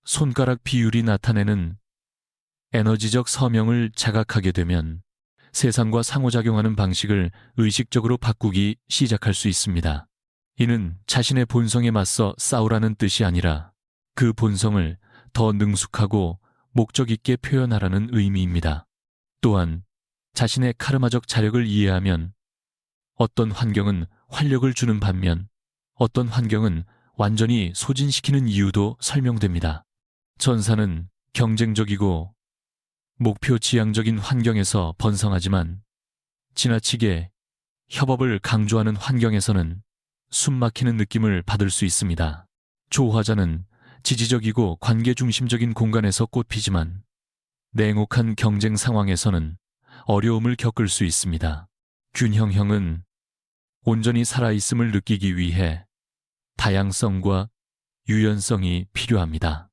손가락 비율이 나타내는 에너지적 서명을 자각하게 되면 세상과 상호작용하는 방식을 의식적으로 바꾸기 시작할 수 있습니다. 이는 자신의 본성에 맞서 싸우라는 뜻이 아니라 그 본성을 더 능숙하고 목적 있게 표현하라는 의미입니다. 또한 자신의 카르마적 자력을 이해하면 어떤 환경은 활력을 주는 반면 어떤 환경은 완전히 소진시키는 이유도 설명됩니다. 전사는 경쟁적이고 목표 지향적인 환경에서 번성하지만 지나치게 협업을 강조하는 환경에서는 숨막히는 느낌을 받을 수 있습니다. 조화자는 지지적이고 관계 중심적인 공간에서 꽃피지만 냉혹한 경쟁 상황에서는 어려움을 겪을 수 있습니다. 균형형은 온전히 살아있음을 느끼기 위해 다양성과 유연성이 필요합니다.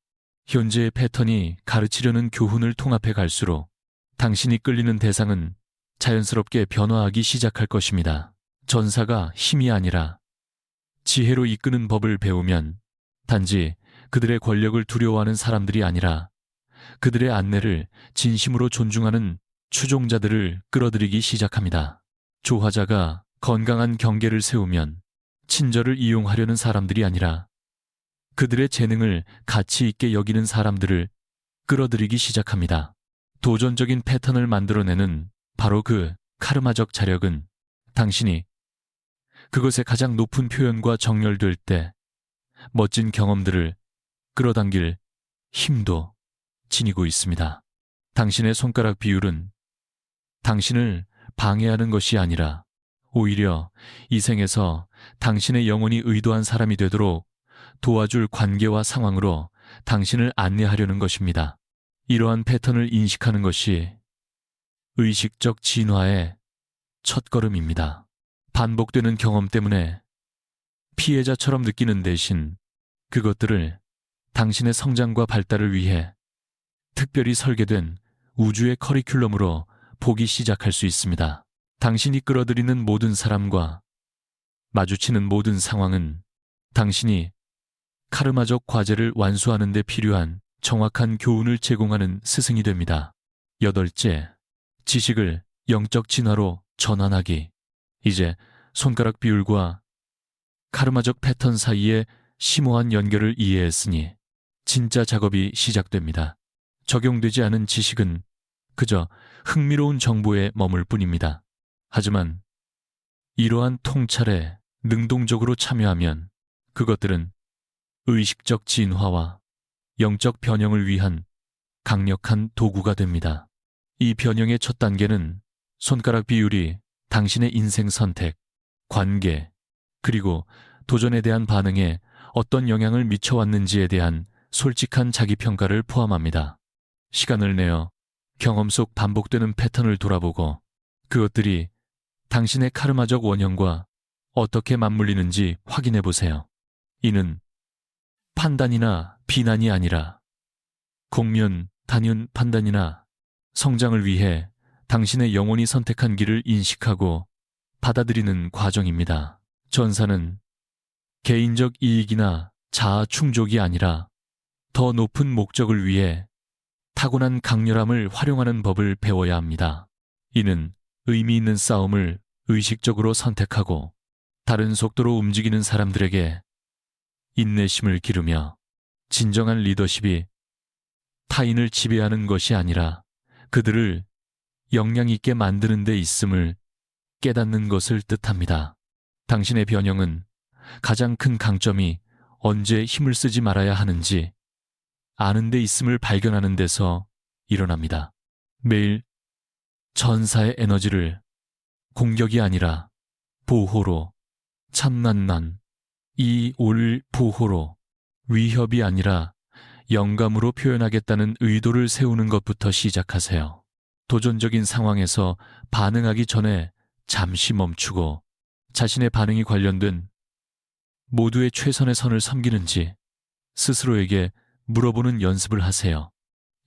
현재의 패턴이 가르치려는 교훈을 통합해 갈수록 당신이 끌리는 대상은 자연스럽게 변화하기 시작할 것입니다. 전사가 힘이 아니라 지혜로 이끄는 법을 배우면 단지 그들의 권력을 두려워하는 사람들이 아니라 그들의 안내를 진심으로 존중하는 추종자들을 끌어들이기 시작합니다. 조화자가 건강한 경계를 세우면 친절을 이용하려는 사람들이 아니라 그들의 재능을 가치 있게 여기는 사람들을 끌어들이기 시작합니다. 도전적인 패턴을 만들어내는 바로 그 카르마적 자력은 당신이 그것의 가장 높은 표현과 정렬될 때 멋진 경험들을 끌어당길 힘도 지니고 있습니다. 당신의 손가락 비율은 당신을 방해하는 것이 아니라 오히려 이 생에서 당신의 영혼이 의도한 사람이 되도록 도와줄 관계와 상황으로 당신을 안내하려는 것입니다. 이러한 패턴을 인식하는 것이 의식적 진화의 첫걸음입니다. 반복되는 경험 때문에 피해자처럼 느끼는 대신 그것들을 당신의 성장과 발달을 위해 특별히 설계된 우주의 커리큘럼으로 보기 시작할 수 있습니다. 당신이 끌어들이는 모든 사람과 마주치는 모든 상황은 당신이 카르마적 과제를 완수하는 데 필요한 정확한 교훈을 제공하는 스승이 됩니다. 8째, 지식을 영적 진화로 전환하기. 이제 손가락 비율과 카르마적 패턴 사이의 심오한 연결을 이해했으니 진짜 작업이 시작됩니다. 적용되지 않은 지식은 그저 흥미로운 정보에 머물 뿐입니다. 하지만 이러한 통찰에 능동적으로 참여하면 그것들은 의식적 진화와 영적 변형을 위한 강력한 도구가 됩니다. 이 변형의 첫 단계는 손가락 비율이 당신의 인생 선택, 관계, 그리고 도전에 대한 반응에 어떤 영향을 미쳐왔는지에 대한 솔직한 자기평가를 포함합니다. 시간을 내어 경험 속 반복되는 패턴을 돌아보고 그것들이 당신의 카르마적 원형과 어떻게 맞물리는지 확인해 보세요. 이는 판단이나 비난이 아니라 공면, 단연 판단이나 성장을 위해 당신의 영혼이 선택한 길을 인식하고 받아들이는 과정입니다. 전사는 개인적 이익이나 자아 충족이 아니라 더 높은 목적을 위해 타고난 강렬함을 활용하는 법을 배워야 합니다. 이는 의미 있는 싸움을 의식적으로 선택하고 다른 속도로 움직이는 사람들에게 인내심을 기르며 진정한 리더십이 타인을 지배하는 것이 아니라 그들을 역량 있게 만드는 데 있음을 깨닫는 것을 뜻합니다. 당신의 변형은 가장 큰 강점이 언제 힘을 쓰지 말아야 하는지 아는 데 있음을 발견하는 데서 일어납니다. 매일 전사의 에너지를 공격이 아니라 보호로, 참난난, 이 올 보호로, 위협이 아니라 영감으로 표현하겠다는 의도를 세우는 것부터 시작하세요. 도전적인 상황에서 반응하기 전에 잠시 멈추고 자신의 반응이 관련된 모두의 최선의 선을 섬기는지 스스로에게 물어보는 연습을 하세요.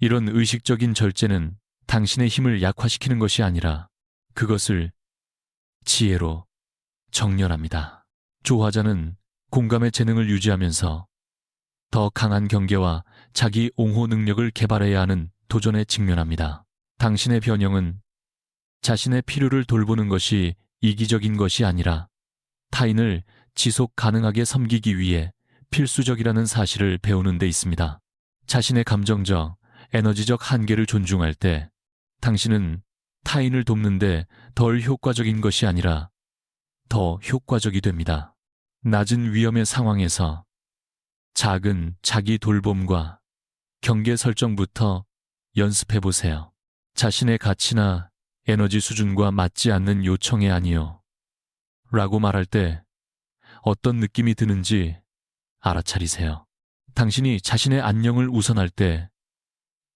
이런 의식적인 절제는 당신의 힘을 약화시키는 것이 아니라 그것을 지혜로 정렬합니다. 조화자는 공감의 재능을 유지하면서 더 강한 경계와 자기 옹호 능력을 개발해야 하는 도전에 직면합니다. 당신의 변형은 자신의 필요를 돌보는 것이 이기적인 것이 아니라 타인을 지속 가능하게 섬기기 위해 필수적이라는 사실을 배우는 데 있습니다. 자신의 감정적, 에너지적 한계를 존중할 때 당신은 타인을 돕는데 덜 효과적인 것이 아니라 더 효과적이 됩니다. 낮은 위험의 상황에서 작은 자기 돌봄과 경계 설정부터 연습해 보세요. 자신의 가치나 에너지 수준과 맞지 않는 요청이 아니요 라고 말할 때 어떤 느낌이 드는지 알아차리세요. 당신이 자신의 안녕을 우선할 때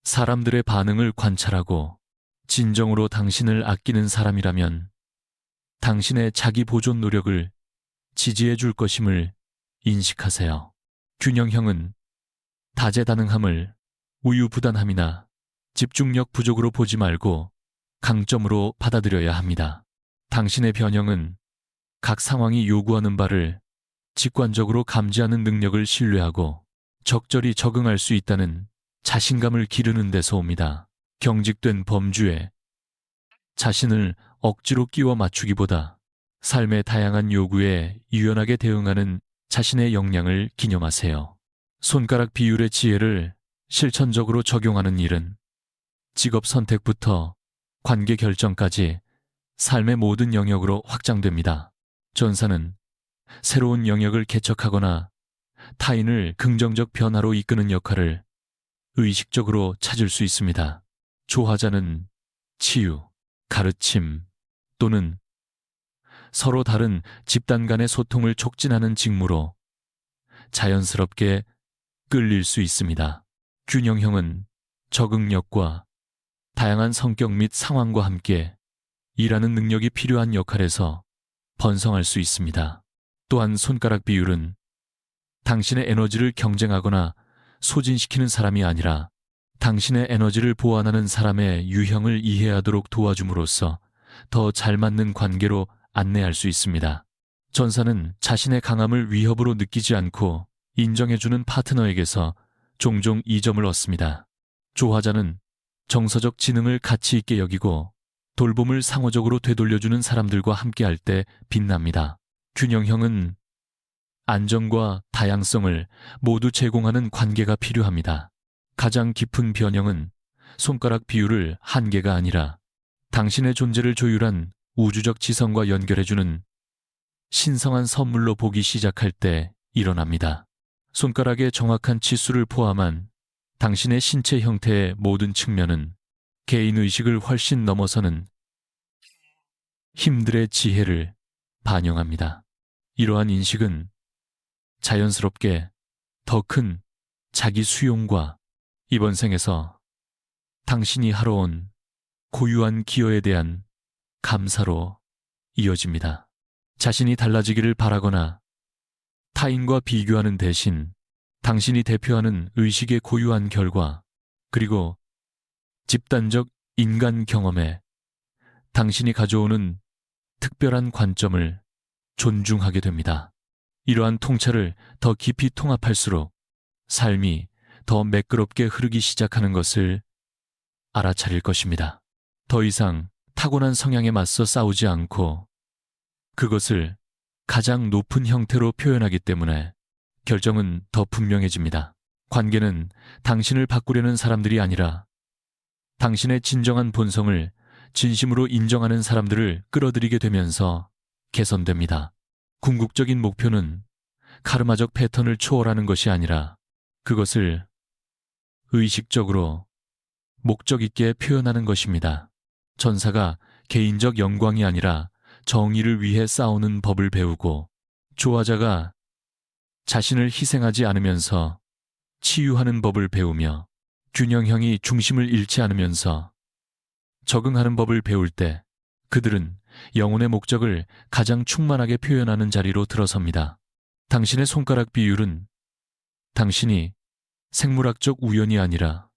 사람들의 반응을 관찰하고 진정으로 당신을 아끼는 사람이라면 당신의 자기 보존 노력을 지지해 줄 것임을 인식하세요. 균형형은 다재다능함을 우유부단함이나 집중력 부족으로 보지 말고 강점으로 받아들여야 합니다. 당신의 변형은 각 상황이 요구하는 바를 직관적으로 감지하는 능력을 신뢰하고 적절히 적응할 수 있다는 자신감을 기르는 데서 옵니다. 경직된 범주에 자신을 억지로 끼워 맞추기보다 삶의 다양한 요구에 유연하게 대응하는 자신의 역량을 기념하세요. 손가락 비율의 지혜를 실천적으로 적용하는 일은 직업 선택부터 관계 결정까지 삶의 모든 영역으로 확장됩니다. 전사는 새로운 영역을 개척하거나 타인을 긍정적 변화로 이끄는 역할을 의식적으로 찾을 수 있습니다. 조화자는 치유, 가르침 또는 서로 다른 집단 간의 소통을 촉진하는 직무로 자연스럽게 끌릴 수 있습니다. 균형형은 적응력과 다양한 성격 및 상황과 함께 일하는 능력이 필요한 역할에서 번성할 수 있습니다. 또한 손가락 비율은 당신의 에너지를 경쟁하거나 소진시키는 사람이 아니라 당신의 에너지를 보완하는 사람의 유형을 이해하도록 도와줌으로써 더 잘 맞는 관계로 안내할 수 있습니다. 전사는 자신의 강함을 위협으로 느끼지 않고 인정해주는 파트너에게서 종종 이 점을 얻습니다. 조화자는 정서적 지능을 가치 있게 여기고 돌봄을 상호적으로 되돌려주는 사람들과 함께할 때 빛납니다. 균형형은 안정과 다양성을 모두 제공하는 관계가 필요합니다. 가장 깊은 변형은 손가락 비율을 한계가 아니라 당신의 존재를 조율한 우주적 지성과 연결해주는 신성한 선물로 보기 시작할 때 일어납니다. 손가락의 정확한 치수를 포함한 당신의 신체 형태의 모든 측면은 개인의식을 훨씬 넘어서는 힘들의 지혜를 반영합니다. 이러한 인식은 자연스럽게 더 큰 자기 수용과 이번 생에서 당신이 하러 온 고유한 기여에 대한 감사로 이어집니다. 자신이 달라지기를 바라거나 타인과 비교하는 대신 당신이 대표하는 의식의 고유한 결과 그리고 집단적 인간 경험에 당신이 가져오는 특별한 관점을 존중하게 됩니다. 이러한 통찰을 더 깊이 통합할수록 삶이 더 매끄럽게 흐르기 시작하는 것을 알아차릴 것입니다. 더 이상 타고난 성향에 맞서 싸우지 않고 그것을 가장 높은 형태로 표현하기 때문에 결정은 더 분명해집니다. 관계는 당신을 바꾸려는 사람들이 아니라 당신의 진정한 본성을 진심으로 인정하는 사람들을 끌어들이게 되면서 개선됩니다. 궁극적인 목표는 카르마적 패턴을 초월하는 것이 아니라 그것을 의식적으로 목적 있게 표현하는 것입니다. 전사가 개인적 영광이 아니라 정의를 위해 싸우는 법을 배우고 조화자가 자신을 희생하지 않으면서 치유하는 법을 배우며 균형형이 중심을 잃지 않으면서 적응하는 법을 배울 때 그들은 영혼의 목적을 가장 충만하게 표현하는 자리로 들어섭니다. 당신의 손가락 비율은 당신이 생물학적 우연이 아니라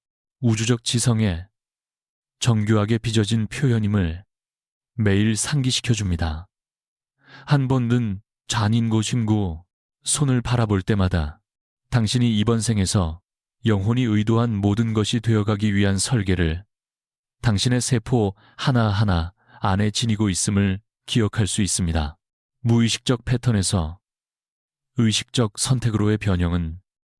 우주적 지성의 정교하게 빚어진 표현임을 매일 상기시켜줍니다. 한 번 든 잔인고 심고 손을 바라볼 때마다 당신이 이번 생에서 영혼이 의도한 모든 것이 되어가기 위한 설계를 당신의 세포 하나하나 안에 지니고 있음을 기억할 수 있습니다. 무의식적 패턴에서 의식적 선택으로의 변형은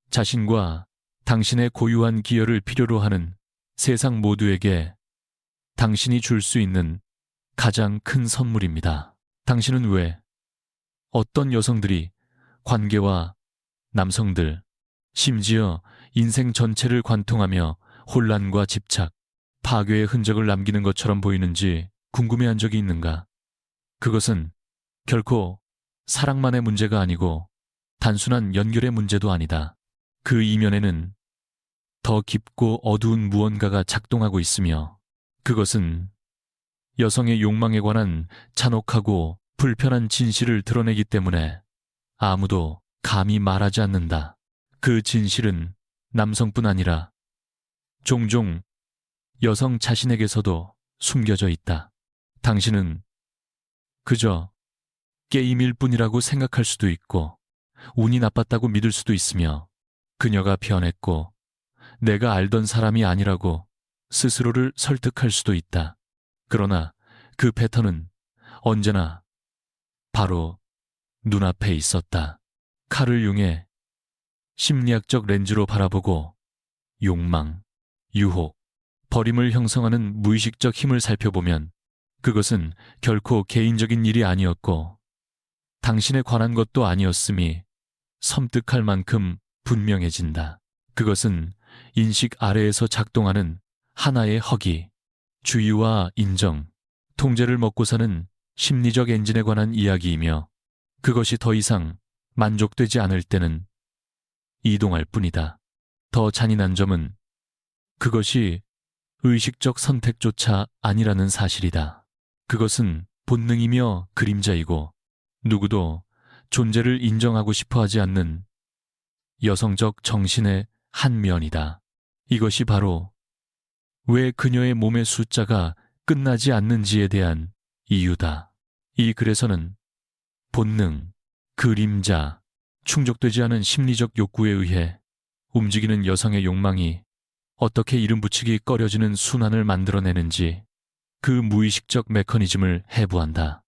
자신과 당신의 고유한 기여를 필요로 하는 세상 모두에게 당신이 줄 수 있는 가장 큰 선물입니다. 당신은 왜 어떤 여성들이 관계와 남성들, 심지어 인생 전체를 관통하며 혼란과 집착, 파괴의 흔적을 남기는 것처럼 보이는지 궁금해한 적이 있는가? 그것은 결코 사랑만의 문제가 아니고 단순한 연결의 문제도 아니다. 그 이면에는 더 깊고 어두운 무언가가 작동하고 있으며 그것은 여성의 욕망에 관한 잔혹하고 불편한 진실을 드러내기 때문에 아무도 감히 말하지 않는다. 그 진실은 남성뿐 아니라 종종 여성 자신에게서도 숨겨져 있다. 당신은 그저 게임일 뿐이라고 생각할 수도 있고 운이 나빴다고 믿을 수도 있으며 그녀가 변했고 내가 알던 사람이 아니라고 스스로를 설득할 수도 있다. 그러나 그 패턴은 언제나 바로 눈앞에 있었다. 칼을 이용해 심리학적 렌즈로 바라보고 욕망, 유혹, 버림을 형성하는 무의식적 힘을 살펴보면 그것은 결코 개인적인 일이 아니었고 당신에 관한 것도 아니었음이 섬뜩할 만큼 분명해진다. 그것은 인식 아래에서 작동하는 하나의 허기, 주의와 인정, 통제를 먹고 사는 심리적 엔진에 관한 이야기이며 그것이 더 이상 만족되지 않을 때는 이동할 뿐이다. 더 잔인한 점은 그것이 의식적 선택조차 아니라는 사실이다. 그것은 본능이며 그림자이고 누구도 존재를 인정하고 싶어 하지 않는 여성적 정신의 한 면이다. 이것이 바로 왜 그녀의 몸의 숫자가 끝나지 않는지에 대한 이유다. 이 글에서는 본능, 그림자, 충족되지 않은 심리적 욕구에 의해 움직이는 여성의 욕망이 어떻게 이름 붙이기 꺼려지는 순환을 만들어내는지 그 무의식적 메커니즘을 해부한다.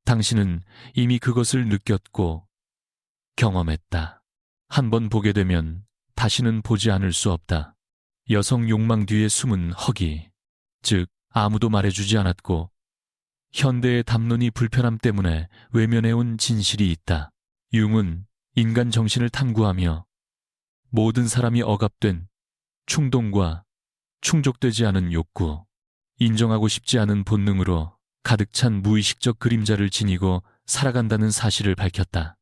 당신은 이미 그것을 느꼈고 경험했다. 한번 보게 되면 다시는 보지 않을 수 없다. 여성 욕망 뒤에 숨은 허기, 즉 아무도 말해주지 않았고 현대의 담론이 불편함 때문에 외면해온 진실이 있다. 융은 인간 정신을 탐구하며 모든 사람이 억압된 충동과 충족되지 않은 욕구, 인정하고 싶지 않은 본능으로 가득 찬 무의식적 그림자를 지니고 살아간다는 사실을 밝혔다.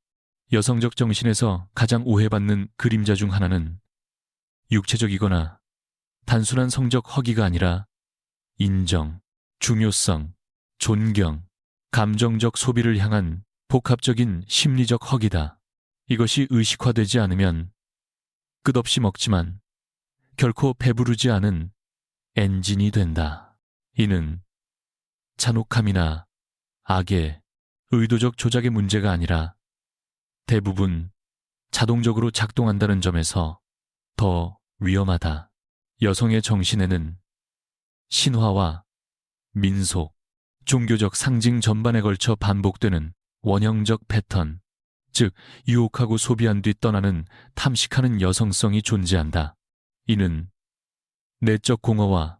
여성적 정신에서 가장 오해받는 그림자 중 하나는 육체적이거나 단순한 성적 허기가 아니라 인정, 중요성, 존경, 감정적 소비를 향한 복합적인 심리적 허기다. 이것이 의식화되지 않으면 끝없이 먹지만 결코 배부르지 않은 엔진이 된다. 이는 잔혹함이나 악의 의도적 조작의 문제가 아니라 대부분 자동적으로 작동한다는 점에서 더 위험하다. 여성의 정신에는 신화와 민속, 종교적 상징 전반에 걸쳐 반복되는 원형적 패턴, 즉 유혹하고 소비한 뒤 떠나는 탐식하는 여성성이 존재한다. 이는 내적 공허와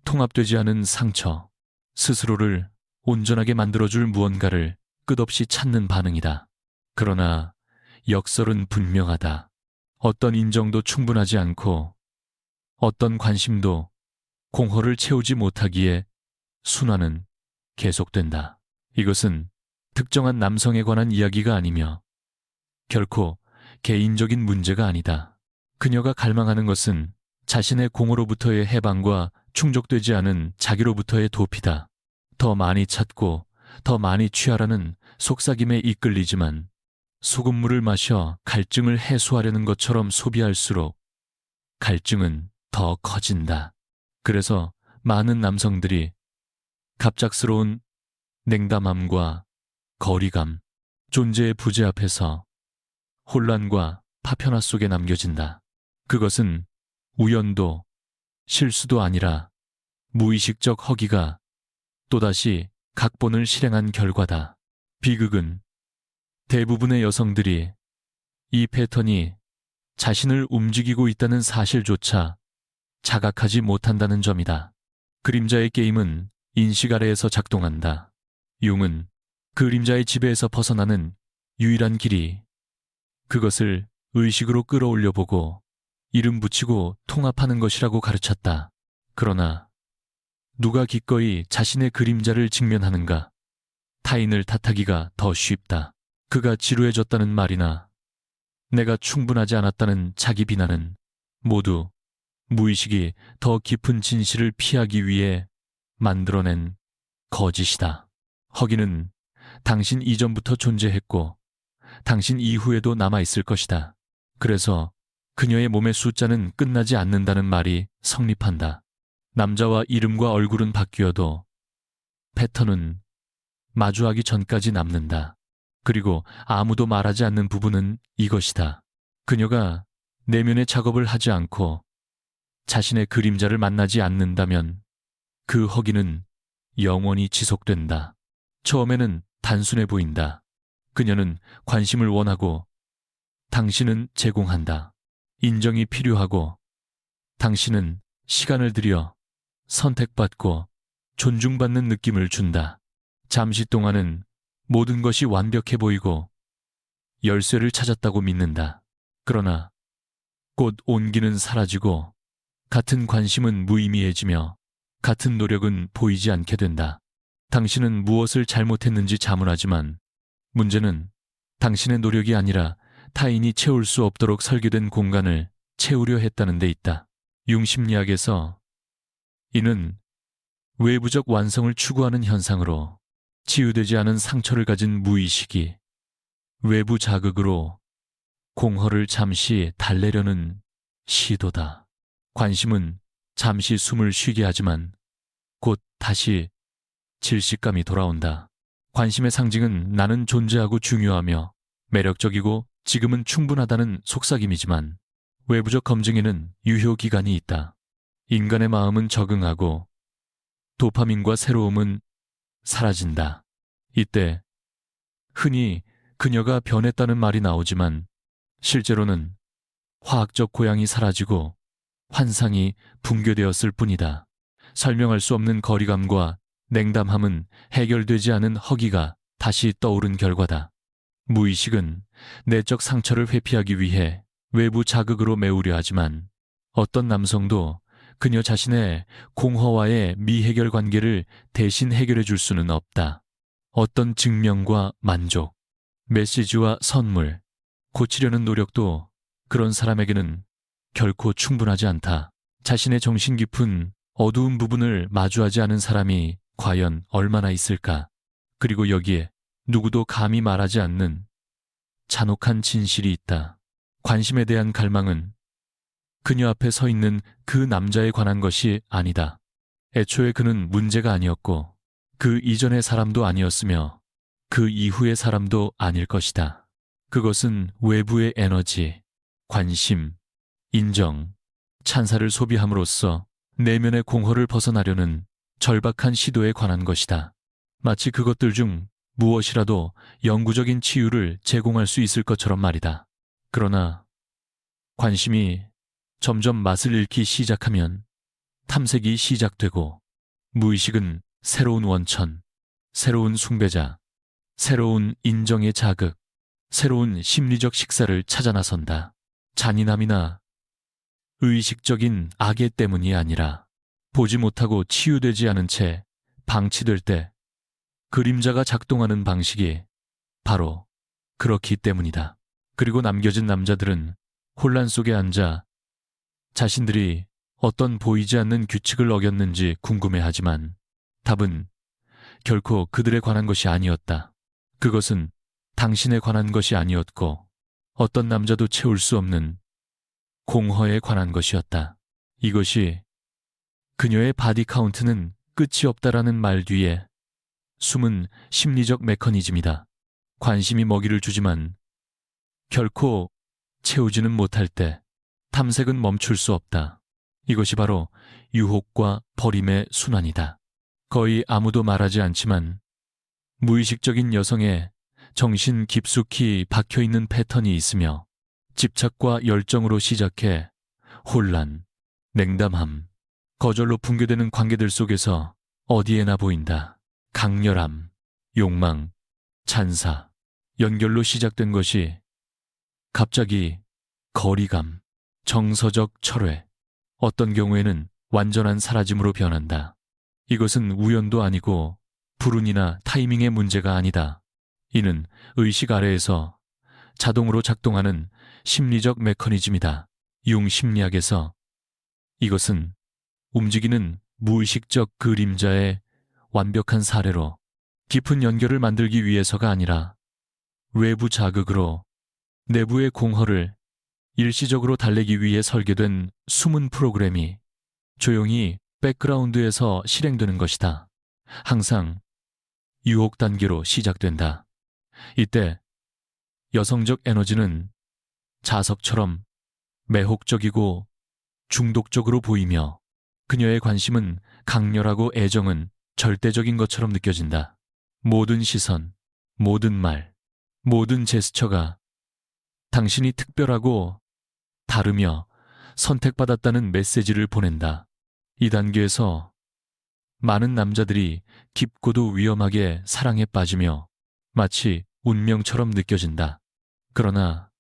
통합되지 않은 상처, 스스로를 온전하게 만들어줄 무언가를 끝없이 찾는 반응이다. 그러나 역설은 분명하다. 어떤 인정도 충분하지 않고 어떤 관심도 공허를 채우지 못하기에 순환은 계속된다. 이것은 특정한 남성에 관한 이야기가 아니며 결코 개인적인 문제가 아니다. 그녀가 갈망하는 것은 자신의 공허로부터의 해방과 충족되지 않은 자기로부터의 도피다. 더 많이 찾고 더 많이 취하라는 속삭임에 이끌리지만 소금물을 마셔 갈증을 해소하려는 것처럼 소비할수록 갈증은 더 커진다. 그래서 많은 남성들이 갑작스러운 냉담함과 거리감, 존재의 부재 앞에서 혼란과 파편화 속에 남겨진다. 그것은 우연도 실수도 아니라 무의식적 허기가 또다시 각본을 실행한 결과다. 비극은 대부분의 여성들이 이 패턴이 자신을 움직이고 있다는 사실조차 자각하지 못한다는 점이다. 그림자의 게임은 인식 아래에서 작동한다. 융은 그림자의 지배에서 벗어나는 유일한 길이 그것을 의식으로 끌어올려 보고 이름 붙이고 통합하는 것이라고 가르쳤다. 그러나 누가 기꺼이 자신의 그림자를 직면하는가? 타인을 탓하기가 더 쉽다. 그가 지루해졌다는 말이나 내가 충분하지 않았다는 자기 비난은 모두 무의식이 더 깊은 진실을 피하기 위해 만들어낸 거짓이다. 허기는 당신 이전부터 존재했고 당신 이후에도 남아있을 것이다. 그래서 그녀의 몸의 숫자는 끝나지 않는다는 말이 성립한다. 남자와 이름과 얼굴은 바뀌어도 패턴은 마주하기 전까지 남는다. 그리고 아무도 말하지 않는 부분은 이것이다. 그녀가 내면의 작업을 하지 않고 자신의 그림자를 만나지 않는다면 그 허기는 영원히 지속된다. 처음에는 단순해 보인다. 그녀는 관심을 원하고 당신은 제공한다. 인정이 필요하고 당신은 시간을 들여 선택받고 존중받는 느낌을 준다. 잠시 동안은 모든 것이 완벽해 보이고 열쇠를 찾았다고 믿는다. 그러나 곧 온기는 사라지고 같은 관심은 무의미해지며 같은 노력은 보이지 않게 된다. 당신은 무엇을 잘못했는지 자문하지만 문제는 당신의 노력이 아니라 타인이 채울 수 없도록 설계된 공간을 채우려 했다는 데 있다. 융심리학에서 이는 외부적 완성을 추구하는 현상으로 치유되지 않은 상처를 가진 무의식이 외부 자극으로 공허를 잠시 달래려는 시도다. 관심은 잠시 숨을 쉬게 하지만 곧 다시 질식감이 돌아온다. 관심의 상징은 나는 존재하고 중요하며 매력적이고 지금은 충분하다는 속삭임이지만 외부적 검증에는 유효기간이 있다. 인간의 마음은 적응하고 도파민과 새로움은 사라진다. 이때 흔히 그녀가 변했다는 말이 나오지만 실제로는 화학적 고향이 사라지고 환상이 붕괴되었을 뿐이다. 설명할 수 없는 거리감과 냉담함은 해결되지 않은 허기가 다시 떠오른 결과다. 무의식은 내적 상처를 회피하기 위해 외부 자극으로 메우려 하지만 어떤 남성도 그녀 자신의 공허와의 미해결 관계를 대신 해결해 줄 수는 없다. 어떤 증명과 만족, 메시지와 선물, 고치려는 노력도 그런 사람에게는 결코 충분하지 않다. 자신의 정신 깊은 어두운 부분을 마주하지 않은 사람이 과연 얼마나 있을까? 그리고 여기에 누구도 감히 말하지 않는 잔혹한 진실이 있다. 관심에 대한 갈망은 그녀 앞에 서 있는 그 남자에 관한 것이 아니다. 애초에 그는 문제가 아니었고 그 이전의 사람도 아니었으며 그 이후의 사람도 아닐 것이다. 그것은 외부의 에너지, 관심, 인정, 찬사를 소비함으로써 내면의 공허를 벗어나려는 절박한 시도에 관한 것이다. 마치 그것들 중 무엇이라도 영구적인 치유를 제공할 수 있을 것처럼 말이다. 그러나 관심이 점점 맛을 잃기 시작하면 탐색이 시작되고 무의식은 새로운 원천, 새로운 숭배자, 새로운 인정의 자극, 새로운 심리적 식사를 찾아 나선다. 잔인함이나 의식적인 악의 때문이 아니라 보지 못하고 치유되지 않은 채 방치될 때 그림자가 작동하는 방식이 바로 그렇기 때문이다. 그리고 남겨진 남자들은 혼란 속에 앉아 자신들이 어떤 보이지 않는 규칙을 어겼는지 궁금해하지만 답은 결코 그들에 관한 것이 아니었다. 그것은 당신에 관한 것이 아니었고 어떤 남자도 채울 수 없는 공허에 관한 것이었다. 이것이 그녀의 바디 카운트는 끝이 없다라는 말 뒤에 숨은 심리적 메커니즘이다. 관심이 먹이를 주지만 결코 채우지는 못할 때 탐색은 멈출 수 없다. 이것이 바로 유혹과 버림의 순환이다. 거의 아무도 말하지 않지만 무의식적인 여성의 정신 깊숙이 박혀있는 패턴이 있으며 집착과 열정으로 시작해 혼란, 냉담함, 거절로 붕괴되는 관계들 속에서 어디에나 보인다. 강렬함, 욕망, 찬사, 연결로 시작된 것이 갑자기 거리감, 정서적 철회, 어떤 경우에는 완전한 사라짐으로 변한다. 이것은 우연도 아니고 불운이나 타이밍의 문제가 아니다. 이는 의식 아래에서 자동으로 작동하는 심리적 메커니즘이다. 융 심리학에서 이것은 움직이는 무의식적 그림자의 완벽한 사례로 깊은 연결을 만들기 위해서가 아니라 외부 자극으로 내부의 공허를 일시적으로 달래기 위해 설계된 숨은 프로그램이 조용히 백그라운드에서 실행되는 것이다. 항상 유혹 단계로 시작된다. 이때 여성적 에너지는 자석처럼 매혹적이고 중독적으로 보이며 그녀의 관심은 강렬하고 애정은 절대적인 것처럼 느껴진다. 모든 시선, 모든 말, 모든 제스처가 당신이 특별하고 다르며 선택받았다는 메시지를 보낸다. 이 단계에서 많은 남자들이 깊고도 위험하게 사랑에 빠지며 마치 운명처럼 느껴진다. 그러나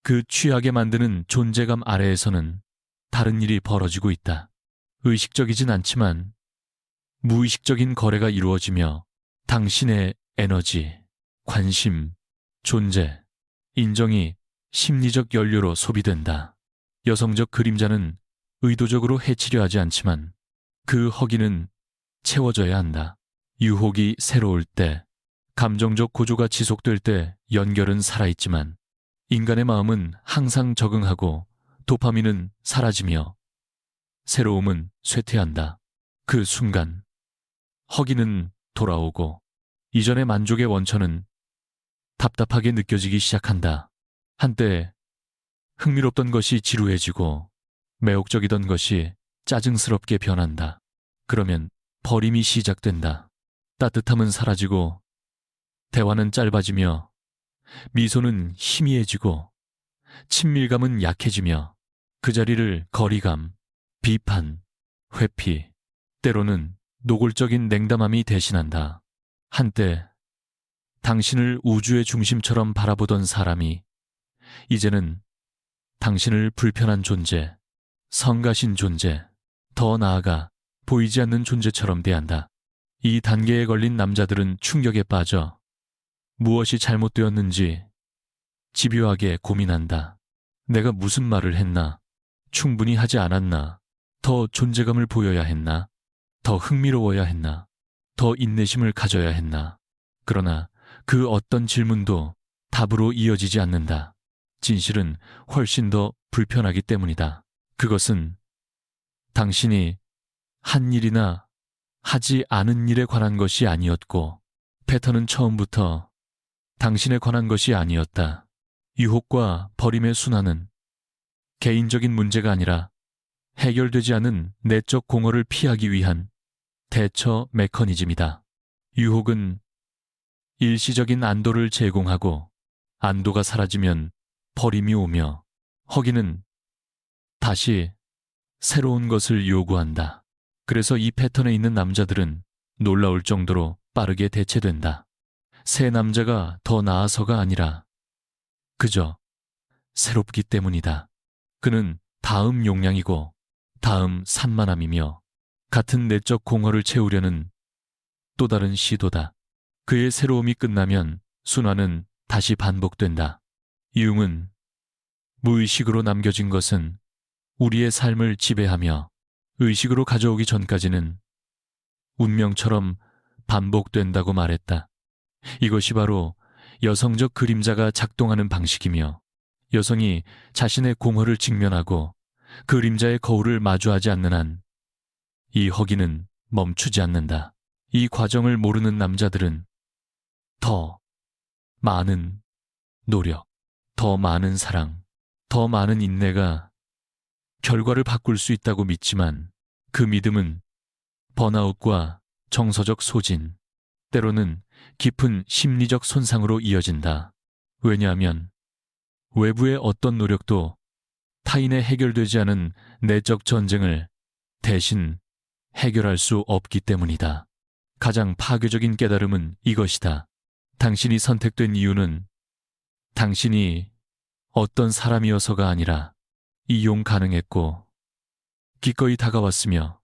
그 취하게 만드는 존재감 아래에서는 다른 일이 벌어지고 있다. 의식적이진 않지만 무의식적인 거래가 이루어지며 당신의 에너지, 관심, 존재, 인정이 심리적 연료로 소비된다. 여성적 그림자는 의도적으로 해치려 하지 않지만 그 허기는 채워져야 한다. 유혹이 새로울 때, 감정적 고조가 지속될 때 연결은 살아있지만 인간의 마음은 항상 적응하고 도파민은 사라지며 새로움은 쇠퇴한다. 그 순간 허기는 돌아오고 이전의 만족의 원천은 답답하게 느껴지기 시작한다. 한때 흥미롭던 것이 지루해지고 매혹적이던 것이 짜증스럽게 변한다. 그러면 버림이 시작된다. 따뜻함은 사라지고 대화는 짧아지며 미소는 희미해지고 친밀감은 약해지며 그 자리를 거리감, 비판, 회피, 때로는 노골적인 냉담함이 대신한다. 한때 당신을 우주의 중심처럼 바라보던 사람이 이제는 당신을 불편한 존재, 성가신 존재, 더 나아가 보이지 않는 존재처럼 대한다. 이 단계에 걸린 남자들은 충격에 빠져 무엇이 잘못되었는지 집요하게 고민한다. 내가 무슨 말을 했나? 충분히 하지 않았나? 더 존재감을 보여야 했나? 더 흥미로워야 했나? 더 인내심을 가져야 했나? 그러나 그 어떤 질문도 답으로 이어지지 않는다. 진실은 훨씬 더 불편하기 때문이다. 그것은 당신이 한 일이나 하지 않은 일에 관한 것이 아니었고 패턴은 처음부터 당신에 관한 것이 아니었다. 유혹과 버림의 순환은 개인적인 문제가 아니라 해결되지 않은 내적 공허를 피하기 위한 대처 메커니즘이다. 유혹은 일시적인 안도를 제공하고 안도가 사라지면 버림이 오며 허기는 다시 새로운 것을 요구한다. 그래서 이 패턴에 있는 남자들은 놀라울 정도로 빠르게 대체된다. 새 남자가 더 나아서가 아니라 그저 새롭기 때문이다. 그는 다음 용량이고 다음 산만함이며 같은 내적 공허를 채우려는 또 다른 시도다. 그의 새로움이 끝나면 순환은 다시 반복된다. 융은 무의식으로 남겨진 것은 우리의 삶을 지배하며 의식으로 가져오기 전까지는 운명처럼 반복된다고 말했다. 이것이 바로 여성적 그림자가 작동하는 방식이며 여성이 자신의 공허를 직면하고 그림자의 거울을 마주하지 않는 한 이 허기는 멈추지 않는다. 이 과정을 모르는 남자들은 더 많은 노력, 더 많은 사랑, 더 많은 인내가 결과를 바꿀 수 있다고 믿지만 그 믿음은 번아웃과 정서적 소진, 때로는 깊은 심리적 손상으로 이어진다. 왜냐하면 외부의 어떤 노력도 타인의 해결되지 않은 내적 전쟁을 대신 해결할 수 없기 때문이다. 가장 파괴적인 깨달음은 이것이다. 당신이 선택된 이유는 당신이 어떤 사람이어서가 아니라 이용 가능했고 기꺼이 다가왔으며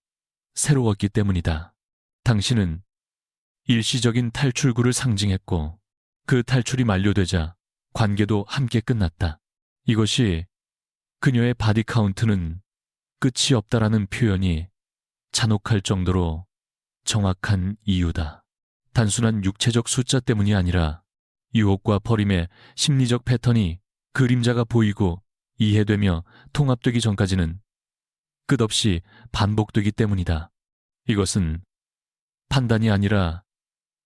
새로웠기 때문이다. 당신은 일시적인 탈출구를 상징했고 그 탈출이 만료되자 관계도 함께 끝났다. 이것이 그녀의 바디 카운트는 끝이 없다라는 표현이 잔혹할 정도로 정확한 이유다. 단순한 육체적 숫자 때문이 아니라 유혹과 버림의 심리적 패턴이 그림자가 보이고 이해되며 통합되기 전까지는 끝없이 반복되기 때문이다. 이것은 판단이 아니라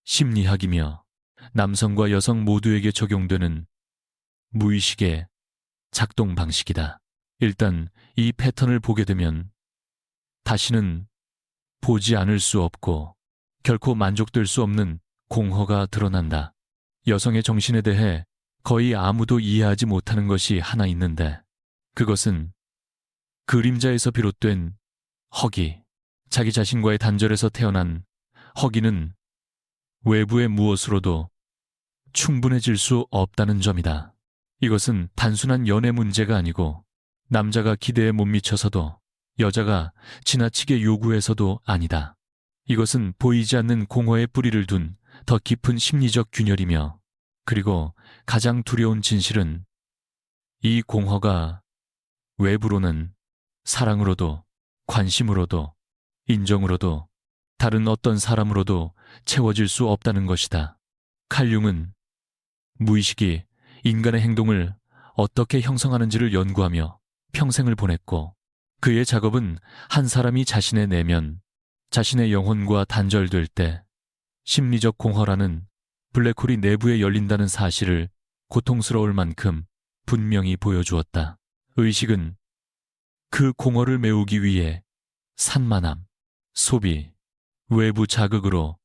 심리학이며 남성과 여성 모두에게 적용되는 무의식의 작동 방식이다. 일단 이 패턴을 보게 되면 다시는 보지 않을 수 없고 결코 만족될 수 없는 공허가 드러난다. 여성의 정신에 대해 거의 아무도 이해하지 못하는 것이 하나 있는데 그것은 그림자에서 비롯된 허기, 자기 자신과의 단절에서 태어난 허기는 외부의 무엇으로도 충분해질 수 없다는 점이다. 이것은 단순한 연애 문제가 아니고 남자가 기대에 못 미쳐서도 여자가 지나치게 요구해서도 아니다. 이것은 보이지 않는 공허의 뿌리를 둔 더 깊은 심리적 균열이며 그리고 가장 두려운 진실은 이 공허가 외부로는 사랑으로도 관심으로도 인정으로도 다른 어떤 사람으로도 채워질 수 없다는 것이다. 칼 융은 무의식이 인간의 행동을 어떻게 형성하는지를 연구하며 평생을 보냈고 그의 작업은 한 사람이 자신의 내면, 자신의 영혼과 단절될 때 심리적 공허라는 블랙홀이 내부에 열린다는 사실을 고통스러울 만큼 분명히 보여주었다. 의식은 그 공허를 메우기 위해 산만함, 소비, 외부 자극으로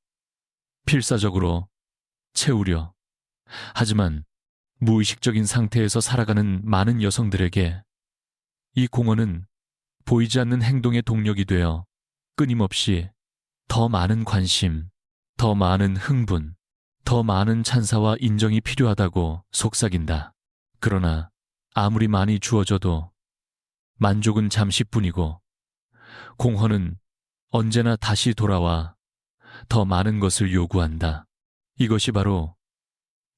필사적으로 채우려. 하지만 무의식적인 상태에서 살아가는 많은 여성들에게 이 공허는 보이지 않는 행동의 동력이 되어 끊임없이 더 많은 관심, 더 많은 흥분, 더 많은 찬사와 인정이 필요하다고 속삭인다. 그러나 아무리 많이 주어져도 만족은 잠시뿐이고 공허는 언제나 다시 돌아와 더 많은 것을 요구한다. 이것이 바로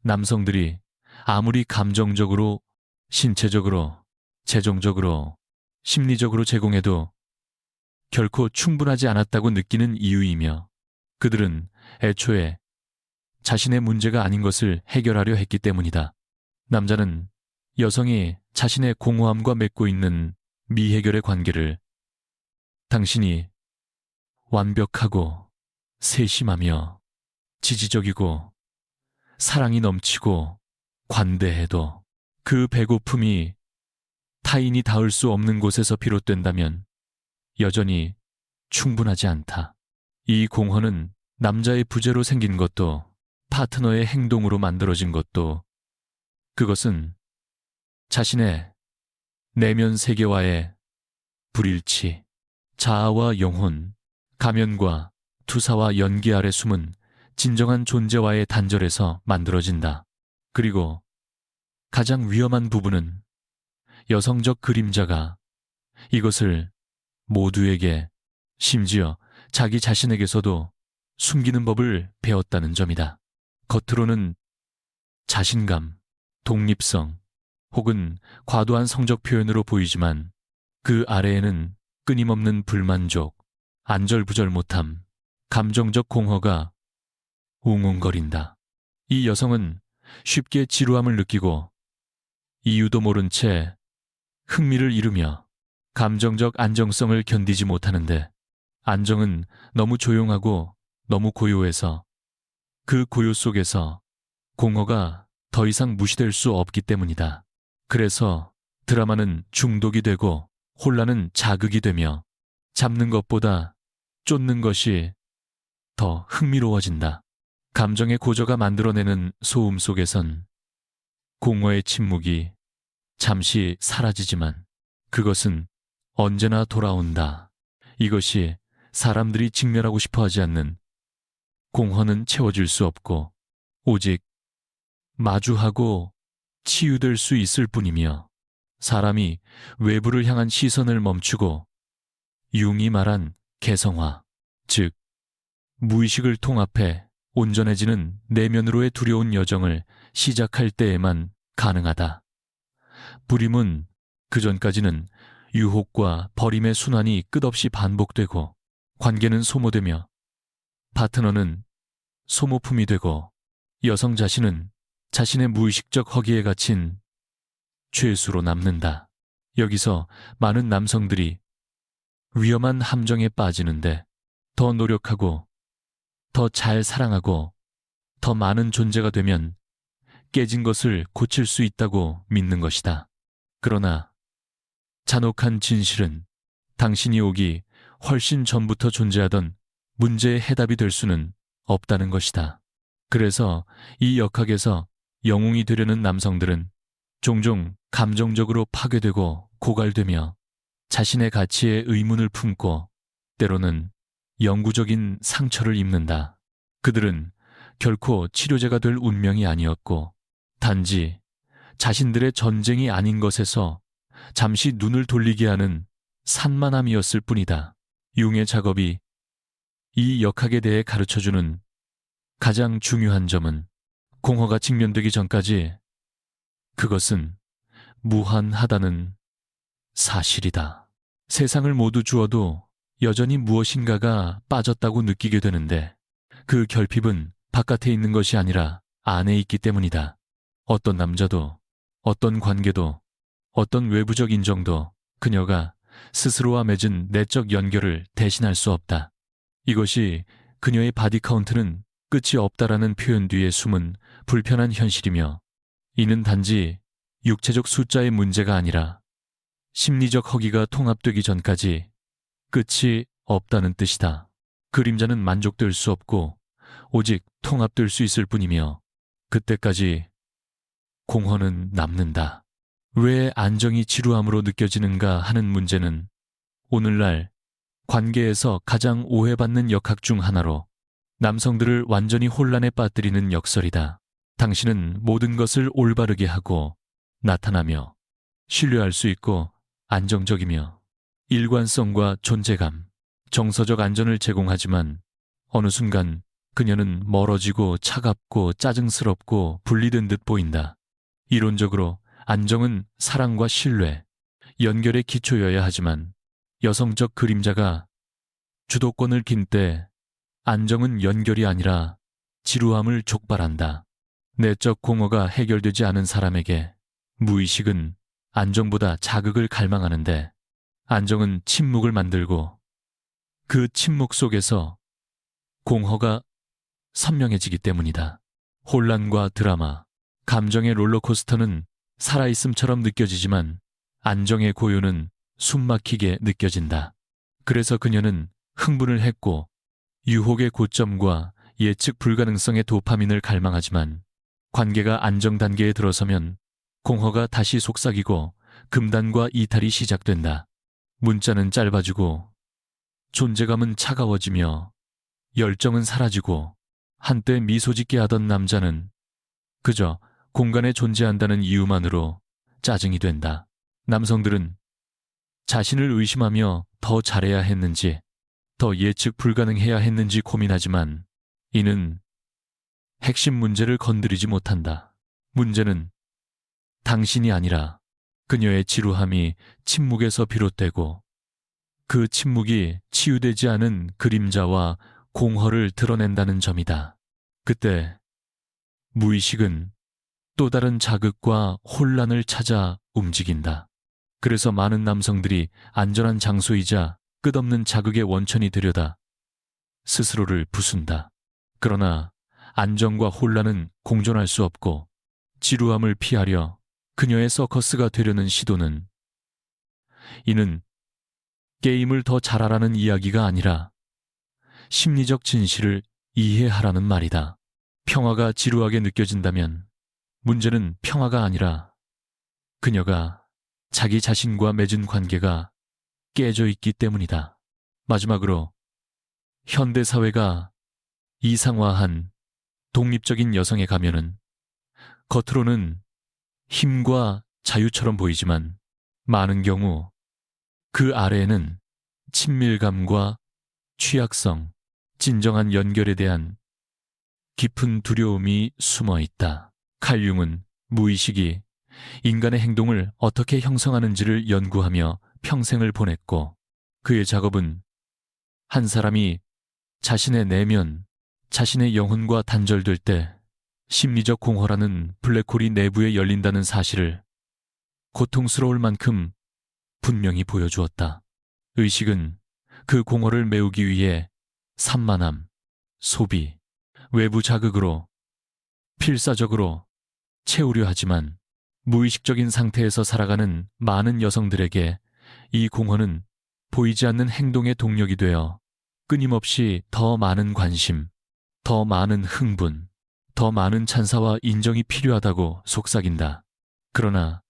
남성들이 아무리 감정적으로, 신체적으로, 재정적으로, 심리적으로 제공해도 결코 충분하지 않았다고 느끼는 이유이며 그들은 애초에 자신의 문제가 아닌 것을 해결하려 했기 때문이다. 남자는 여성이 자신의 공허함과 맺고 있는 미해결의 관계를 당신이 완벽하고 세심하며 지지적이고 사랑이 넘치고 관대해도 그 배고픔이 타인이 닿을 수 없는 곳에서 비롯된다면 여전히 충분하지 않다. 이 공허는 남자의 부재로 생긴 것도 파트너의 행동으로 만들어진 것도 그것은 자신의 내면 세계와의 불일치, 자아와 영혼, 가면과 투사와 연기 아래 숨은 진정한 존재와의 단절에서 만들어진다. 그리고 가장 위험한 부분은 여성적 그림자가 이것을 모두에게 심지어 자기 자신에게서도 숨기는 법을 배웠다는 점이다. 겉으로는 자신감, 독립성 혹은 과도한 성적 표현으로 보이지만 그 아래에는 끊임없는 불만족, 안절부절 못함, 감정적 공허가 웅웅거린다. 이 여성은 쉽게 지루함을 느끼고 이유도 모른 채 흥미를 잃으며 감정적 안정성을 견디지 못하는데 안정은 너무 조용하고 너무 고요해서 그 고요 속에서 공허가 더 이상 무시될 수 없기 때문이다. 그래서 드라마는 중독이 되고 혼란은 자극이 되며 잡는 것보다 쫓는 것이 더 흥미로워진다. 감정의 고저가 만들어내는 소음 속에선 공허의 침묵이 잠시 사라지지만 그것은 언제나 돌아온다. 이것이 사람들이 직면하고 싶어 하지 않는 공허는 채워질 수 없고 오직 마주하고 치유될 수 있을 뿐이며 사람이 외부를 향한 시선을 멈추고 융이 말한 개성화, 즉 무의식을 통합해 온전해지는 내면으로의 두려운 여정을 시작할 때에만 가능하다. 불임은 그전까지는 유혹과 버림의 순환이 끝없이 반복되고 관계는 소모되며 파트너는 소모품이 되고 여성 자신은 자신의 무의식적 허기에 갇힌 죄수로 남는다. 여기서 많은 남성들이 위험한 함정에 빠지는데 더 노력하고 더 잘 사랑하고 더 많은 존재가 되면 깨진 것을 고칠 수 있다고 믿는 것이다. 그러나 잔혹한 진실은 당신이 오기 훨씬 전부터 존재하던 문제의 해답이 될 수는 없다는 것이다. 그래서 이 역학에서 영웅이 되려는 남성들은 종종 감정적으로 파괴되고 고갈되며 자신의 가치에 의문을 품고 때로는 영구적인 상처를 입는다. 그들은 결코 치료제가 될 운명이 아니었고 단지 자신들의 전쟁이 아닌 것에서 잠시 눈을 돌리게 하는 산만함이었을 뿐이다. 융의 작업이 이 역학에 대해 가르쳐주는 가장 중요한 점은 공허가 직면되기 전까지 그것은 무한하다는 사실이다. 세상을 모두 주어도 여전히 무엇인가가 빠졌다고 느끼게 되는데 그 결핍은 바깥에 있는 것이 아니라 안에 있기 때문이다. 어떤 남자도, 어떤 관계도, 어떤 외부적 인정도 그녀가 스스로와 맺은 내적 연결을 대신할 수 없다. 이것이 그녀의 바디 카운트는 끝이 없다라는 표현 뒤에 숨은 불편한 현실이며 이는 단지 육체적 숫자의 문제가 아니라 심리적 허기가 통합되기 전까지 끝이 없다는 뜻이다. 그림자는 만족될 수 없고 오직 통합될 수 있을 뿐이며 그때까지 공허는 남는다. 왜 안정이 지루함으로 느껴지는가 하는 문제는 오늘날 관계에서 가장 오해받는 역학 중 하나로 남성들을 완전히 혼란에 빠뜨리는 역설이다. 당신은 모든 것을 올바르게 하고 나타나며 신뢰할 수 있고 안정적이며 일관성과 존재감, 정서적 안전을 제공하지만 어느 순간 그녀는 멀어지고 차갑고 짜증스럽고 분리된 듯 보인다. 이론적으로 안정은 사랑과 신뢰, 연결의 기초여야 하지만 여성적 그림자가 주도권을 긴 때 안정은 연결이 아니라 지루함을 촉발한다. 내적 공허가 해결되지 않은 사람에게 무의식은 안정보다 자극을 갈망하는데 안정은 침묵을 만들고 그 침묵 속에서 공허가 선명해지기 때문이다. 혼란과 드라마, 감정의 롤러코스터는 살아있음처럼 느껴지지만 안정의 고요는 숨막히게 느껴진다. 그래서 그녀는 흥분을 했고 유혹의 고점과 예측 불가능성의 도파민을 갈망하지만 관계가 안정 단계에 들어서면 공허가 다시 속삭이고 금단과 이탈이 시작된다. 문자는 짧아지고 존재감은 차가워지며 열정은 사라지고 한때 미소 짓게 하던 남자는 그저 공간에 존재한다는 이유만으로 짜증이 된다. 남성들은 자신을 의심하며 더 잘해야 했는지, 더 예측 불가능해야 했는지 고민하지만 이는 핵심 문제를 건드리지 못한다. 문제는 당신이 아니라 그녀의 지루함이 침묵에서 비롯되고 그 침묵이 치유되지 않은 그림자와 공허를 드러낸다는 점이다. 그때 무의식은 또 다른 자극과 혼란을 찾아 움직인다. 그래서 많은 남성들이 안전한 장소이자 끝없는 자극의 원천이 되려다 스스로를 부순다. 그러나 안정과 혼란은 공존할 수 없고 지루함을 피하려 그녀의 서커스가 되려는 시도는 이는 게임을 더 잘하라는 이야기가 아니라 심리적 진실을 이해하라는 말이다. 평화가 지루하게 느껴진다면 문제는 평화가 아니라 그녀가 자기 자신과 맺은 관계가 깨져 있기 때문이다. 마지막으로 현대사회가 이상화한 독립적인 여성의 가면은 겉으로는 힘과 자유처럼 보이지만 많은 경우 그 아래에는 친밀감과 취약성, 진정한 연결에 대한 깊은 두려움이 숨어 있다. 칼 융은 무의식이 인간의 행동을 어떻게 형성하는지를 연구하며 평생을 보냈고, 그의 작업은 한 사람이 자신의 내면, 자신의 영혼과 단절될 때 심리적 공허라는 블랙홀이 내부에 열린다는 사실을 고통스러울 만큼 분명히 보여주었다. 의식은 그 공허를 메우기 위해 산만함, 소비, 외부 자극으로 필사적으로 채우려 하지만 무의식적인 상태에서 살아가는 많은 여성들에게 이 공허는 보이지 않는 행동의 동력이 되어 끊임없이 더 많은 관심, 더 많은 흥분, 더 많은 찬사와 인정이 필요하다고 속삭인다. 그러나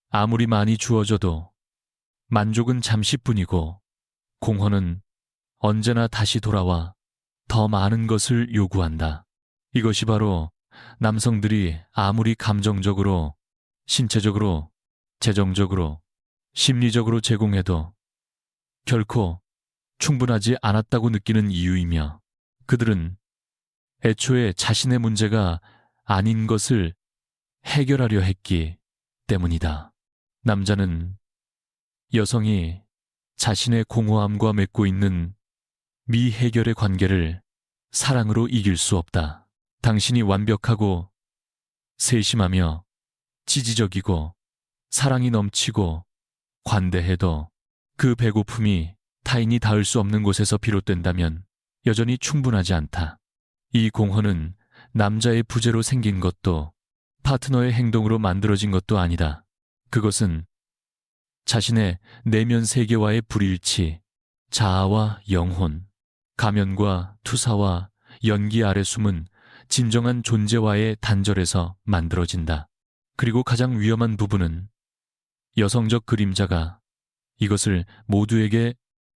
아무리 많이 주어져도 만족은 잠시뿐이고 공허는 언제나 다시 돌아와 더 많은 것을 요구한다. 이것이 바로 남성들이 아무리 감정적으로, 신체적으로, 재정적으로, 심리적으로 제공해도 결코 충분하지 않았다고 느끼는 이유이며, 그들은 애초에 자신의 문제가 아닌 것을 해결하려 했기 때문이다. 남자는 여성이 자신의 공허함과 맺고 있는 미해결의 관계를 사랑으로 이길 수 없다. 당신이 완벽하고 세심하며 지지적이고 사랑이 넘치고 관대해도 그 배고픔이 타인이 닿을 수 없는 곳에서 비롯된다면 여전히 충분하지 않다. 이 공허는 남자의 부재로 생긴 것도 파트너의 행동으로 만들어진 것도 아니다. 그것은 자신의 내면 세계와의 불일치, 자아와 영혼, 가면과 투사와 연기 아래 숨은 진정한 존재와의 단절에서 만들어진다. 그리고 가장 위험한 부분은 여성적 그림자가 이것을 모두에게,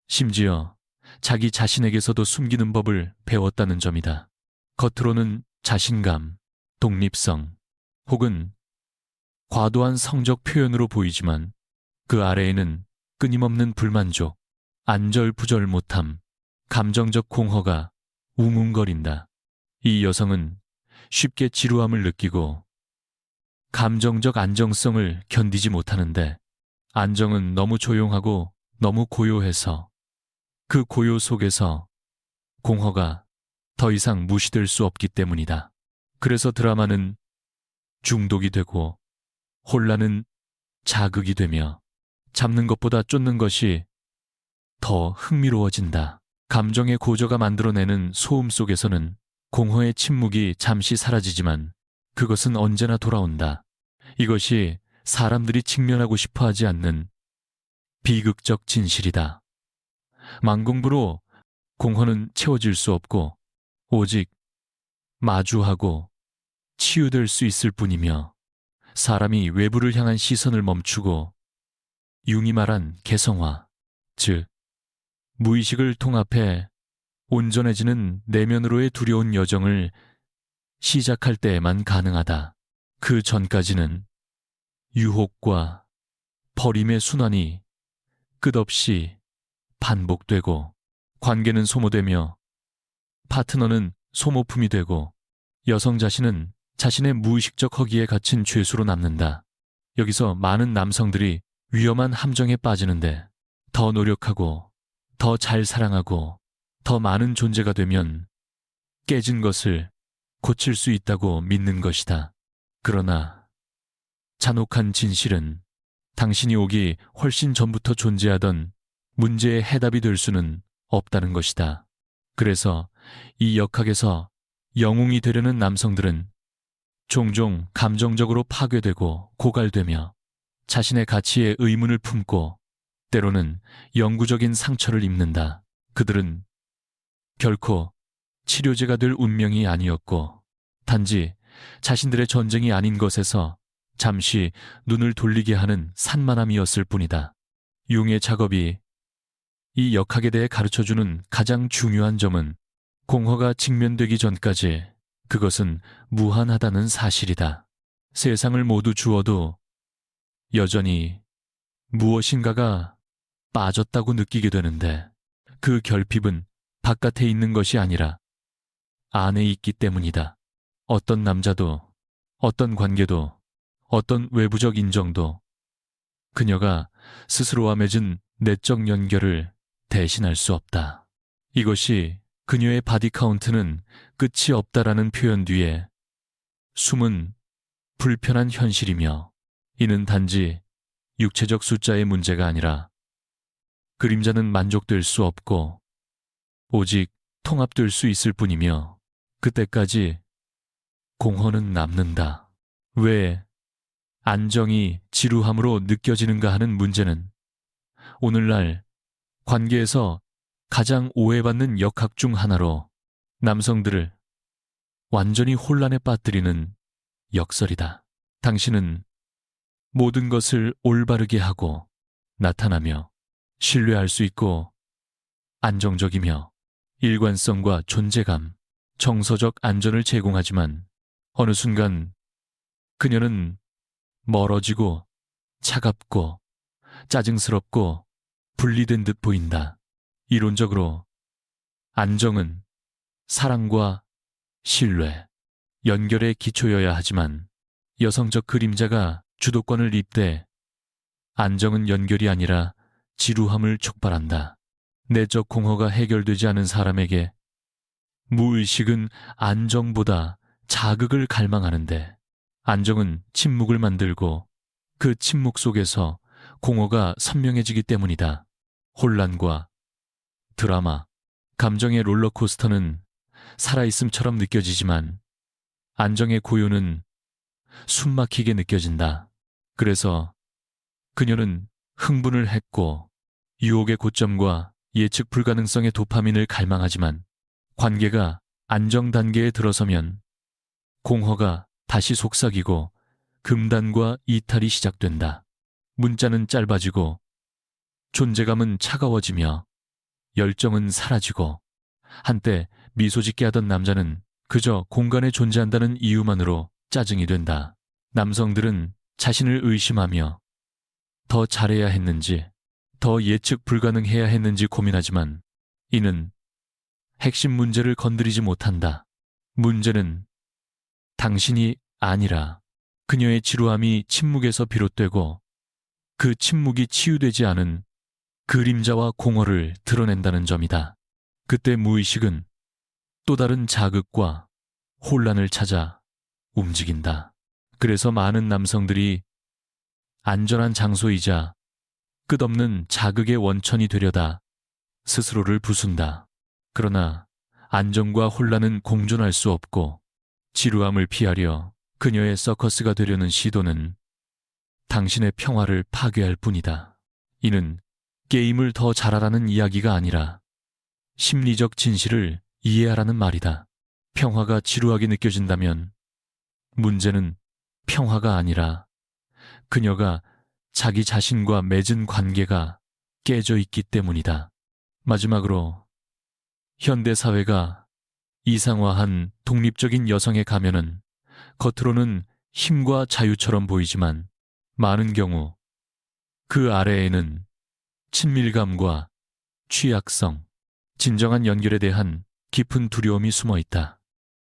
심지어 자기 자신에게서도 숨기는 법을 배웠다는 점이다. 겉으로는 자신감, 독립성, 혹은 과도한 성적 표현으로 보이지만 그 아래에는 끊임없는 불만족, 안절부절 못함, 감정적 공허가 웅웅거린다. 이 여성은 쉽게 지루함을 느끼고 감정적 안정성을 견디지 못하는데, 안정은 너무 조용하고 너무 고요해서 그 고요 속에서 공허가 더 이상 무시될 수 없기 때문이다. 그래서 드라마는 중독이 되고 혼란은 자극이 되며 잡는 것보다 쫓는 것이 더 흥미로워진다. 감정의 고저가 만들어내는 소음 속에서는 공허의 침묵이 잠시 사라지지만 그것은 언제나 돌아온다. 이것이 사람들이 직면하고 싶어 하지 않는 비극적 진실이다. 만공부로 공허는 채워질 수 없고 오직 마주하고 치유될 수 있을 뿐이며, 사람이 외부를 향한 시선을 멈추고 융이 말한 개성화, 즉 무의식을 통합해 온전해지는 내면으로의 두려운 여정을 시작할 때에만 가능하다. 그 전까지는 유혹과 버림의 순환이 끝없이 반복되고, 관계는 소모되며 파트너는 소모품이 되고, 여성 자신은 자신의 무의식적 허기에 갇힌 죄수로 남는다. 여기서 많은 남성들이 위험한 함정에 빠지는데, 더 노력하고 더 잘 사랑하고 더 많은 존재가 되면 깨진 것을 고칠 수 있다고 믿는 것이다. 그러나 잔혹한 진실은 당신이 오기 훨씬 전부터 존재하던 문제의 해답이 될 수는 없다는 것이다. 그래서 이 역학에서 영웅이 되려는 남성들은 종종 감정적으로 파괴되고 고갈되며 자신의 가치에 의문을 품고 때로는 영구적인 상처를 입는다. 그들은 결코 치료제가 될 운명이 아니었고, 단지 자신들의 전쟁이 아닌 것에서 잠시 눈을 돌리게 하는 산만함이었을 뿐이다. 융의 작업이 이 역학에 대해 가르쳐주는 가장 중요한 점은 공허가 직면되기 전까지 그것은 무한하다는 사실이다. 세상을 모두 주어도 여전히 무엇인가가 빠졌다고 느끼게 되는데, 그 결핍은 바깥에 있는 것이 아니라 안에 있기 때문이다. 어떤 남자도, 어떤 관계도, 어떤 외부적 인정도 그녀가 스스로와 맺은 내적 연결을 대신할 수 없다. 이것이 그녀의 바디 카운트는 끝이 없다라는 표현 뒤에 숨은 불편한 현실이며, 이는 단지 육체적 숫자의 문제가 아니라 그림자는 만족될 수 없고 오직 통합될 수 있을 뿐이며, 그때까지 공허는 남는다. 왜 안정이 지루함으로 느껴지는가 하는 문제는 오늘날 관계에서 가장 오해받는 역학 중 하나로 남성들을 완전히 혼란에 빠뜨리는 역설이다. 당신은 모든 것을 올바르게 하고 나타나며 신뢰할 수 있고 안정적이며 일관성과 존재감, 정서적 안전을 제공하지만 어느 순간 그녀는 멀어지고 차갑고 짜증스럽고 분리된 듯 보인다. 이론적으로 안정은 사랑과 신뢰, 연결의 기초여야 하지만 여성적 그림자가 주도권을 잇대 안정은 연결이 아니라 지루함을 촉발한다. 내적 공허가 해결되지 않은 사람에게 무의식은 안정보다 자극을 갈망하는데, 안정은 침묵을 만들고 그 침묵 속에서 공허가 선명해지기 때문이다. 혼란과 드라마, 감정의 롤러코스터는 살아있음처럼 느껴지지만 안정의 고요는 숨막히게 느껴진다. 그래서 그녀는 흥분을 했고 유혹의 고점과 예측 불가능성의 도파민을 갈망하지만, 관계가 안정 단계에 들어서면 공허가 다시 속삭이고 금단과 이탈이 시작된다. 문자는 짧아지고 존재감은 차가워지며 열정은 사라지고, 한때 미소 짓게 하던 남자는 그저 공간에 존재한다는 이유만으로 짜증이 된다. 남성들은 자신을 의심하며 더 잘해야 했는지, 더 예측 불가능해야 했는지 고민하지만 이는 핵심 문제를 건드리지 못한다. 문제는 당신이 아니라 그녀의 지루함이 침묵에서 비롯되고, 그 침묵이 치유되지 않은 그림자와 공허를 드러낸다는 점이다. 그때 무의식은 또 다른 자극과 혼란을 찾아 움직인다. 그래서 많은 남성들이 안전한 장소이자 끝없는 자극의 원천이 되려다 스스로를 부순다. 그러나 안정과 혼란은 공존할 수 없고, 지루함을 피하려 그녀의 서커스가 되려는 시도는 당신의 평화를 파괴할 뿐이다. 이는 게임을 더 잘하라는 이야기가 아니라 심리적 진실을 이해하라는 말이다. 평화가 지루하게 느껴진다면 문제는 평화가 아니라 그녀가 자기 자신과 맺은 관계가 깨져 있기 때문이다. 마지막으로, 현대사회가 이상화한 독립적인 여성의 가면은 겉으로는 힘과 자유처럼 보이지만 많은 경우 그 아래에는 친밀감과 취약성, 진정한 연결에 대한 깊은 두려움이 숨어 있다.